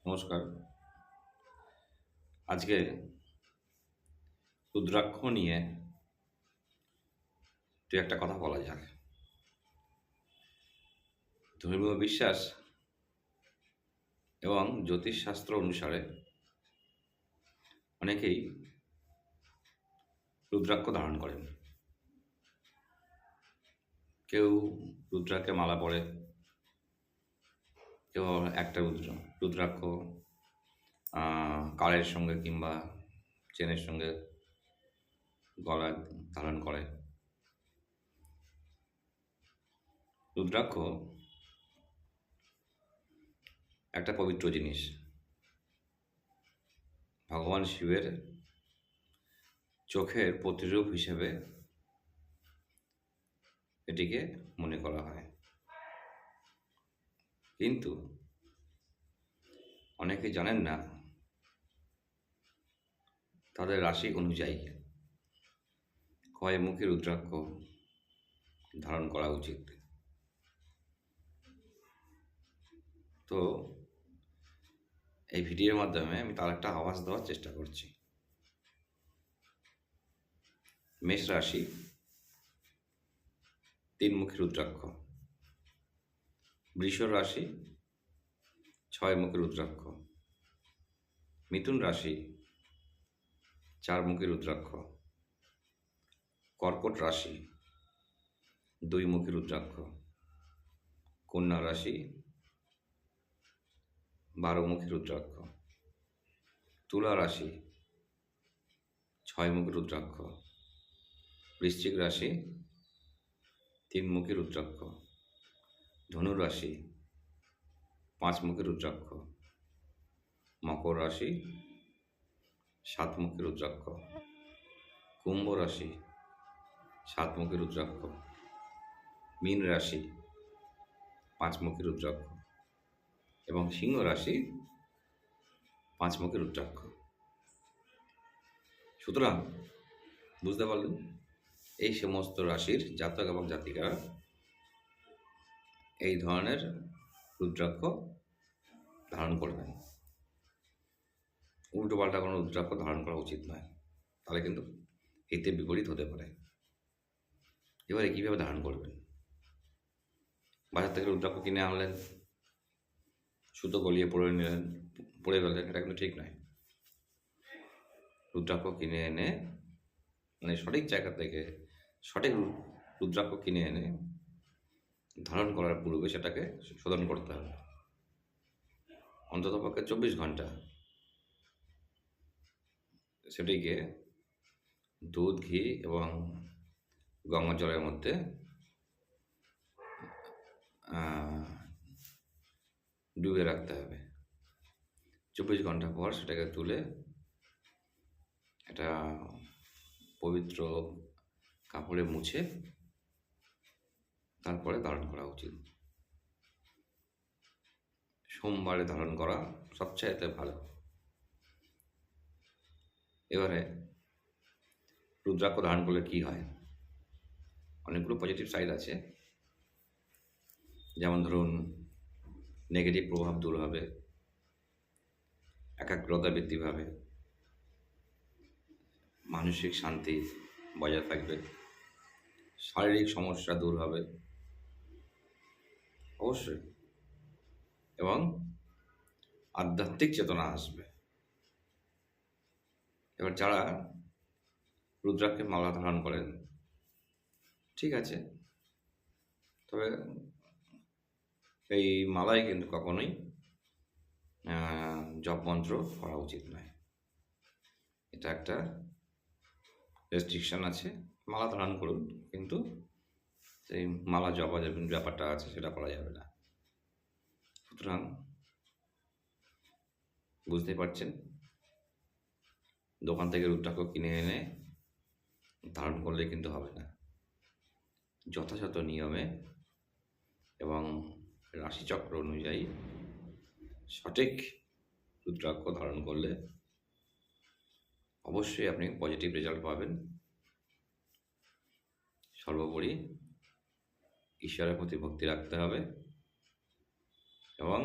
নমস্কার। আজকে রুদ্রাক্ষ নিয়ে দু একটা কথা বলা যাক। ধর্মীয় বিশ্বাস এবং জ্যোতিষশাস্ত্র অনুসারে অনেকেই রুদ্রাক্ষ ধারণ করেন। কেউ রুদ্রাক্ষে মালা পরে, কেউ একটা রুদ্রাক্ষ কালের সঙ্গে কিংবা চেনের সঙ্গে গলায় ধারণ করে। রুদ্রাক্ষ একটা পবিত্র জিনিস। ভগবান শিবের চোখের প্রতিরূপ হিসেবে এটিকে মনে করা হয়। কিন্তু অনেকে জানেন না তাদের রাশি অনুযায়ী কয়মুখী রুদ্রাক্ষ ধারণ করা উচিত। তো এই ভিডিওর মাধ্যমে আমি তার একটা আভাস দেওয়ার চেষ্টা করছি। মেষ রাশি 3 মুখী রুদ্রাক্ষ, বৃষ রাশি 6 মুখী রুদ্রাক্ষ, মিথুন রাশি 4 মুখী রুদ্রাক্ষ, কর্কট রাশি 2 মুখী রুদ্রাক্ষ, কন্যা রাশি 12 মুখী রুদ্রাক্ষ, তুলা রাশি 6 মুখী রুদ্রাক্ষ, বৃশ্চিক রাশি 3 মুখী রুদ্রাক্ষ, ধনু রাশি 5 মুখী রুদ্রাক্ষ, মকর রাশি 7 মুখী রুদ্রাক্ষ, কুম্ভ রাশি 7 মুখী রুদ্রাক্ষ, মীন রাশি 5 মুখী রুদ্রাক্ষ এবং সিংহ রাশি 5 মুখী রুদ্রাক্ষ। সুতরাং বুঝতে পারলেন, এই সমস্ত রাশির জাতক এবং জাতিকারা এই ধরনের রুদ্রাক্ষ ধারণ করবেন। উল্টোপাল্টা কোনো রুদ্রাক্ষ ধারণ করা উচিত নয়, তাহলে কিন্তু হিতে বিপরীত হতে পারে। এবারে কীভাবে ধারণ করবেন? বাজার থেকে রুদ্রাক্ষ কিনে আনলেন, সুতো গলিয়ে পরে ফেললেন, এটা কিন্তু ঠিক নয়। রুদ্রাক্ষ কিনে এনে মানে সঠিক জায়গা থেকে সঠিক রুদ্রাক্ষ কিনে এনে ধারণ করার পূর্বে সেটাকে শোধন করতে হবে অন্ততপক্ষে 24 ঘন্টা। সেটিকে দুধ, ঘি এবং গঙ্গা জলের মধ্যে ডুবে রাখতে হবে। 24 ঘন্টা পর সেটাকে তুলে এটা পবিত্র কাপড়ে মুছে তারপরে ধারণ করা উচিত। সোমবারে ধারণ করা সবচাইতে ভালো। এবারে রুদ্রাক্ষ ধারণ করলে কি হয়? অনেকগুলো পজিটিভ সাইড আছে। যেমন ধরুন, নেগেটিভ প্রভাব দূর হবে, একাগ্রতা বৃদ্ধি পাবে, মানসিক শান্তি বজায় থাকবে, শারীরিক সমস্যা দূর হবে অবশ্যই, এবং আধ্যাত্মিক চেতনা আসবে। এবার যারা রুদ্রাক্ষের মালা ধারণ করেন, ঠিক আছে, তবে এই মালায় কিন্তু কখনোই জপ মন্ত্র করা উচিত নয়। এটা একটা রেস্ট্রিকশন আছে। মালা ধারণ করুন, কিন্তু সেই মালা জপা যাবে ব্যাপারটা আছে, সেটা করা যাবে না। সুতরাং বুঝতে পারছেন, দোকান থেকে রুদ্রাক্ষ কিনে এনে ধারণ করলে কিন্তু হবে না। যথাযথ নিয়মে এবং রাশিচক্র অনুযায়ী সঠিক রুদ্রাক্ষ ধারণ করলে অবশ্যই আপনি পজিটিভ রেজাল্ট পাবেন। সর্বোপরি ঈশ্বরের প্রতি ভক্তি রাখতে হবে এবং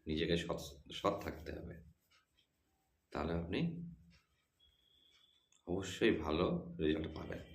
নিজেকে সৎ সৎ থাকতে হবে, তাহলে আপনি অবশ্যই ভালো রেজাল্ট পাবেন।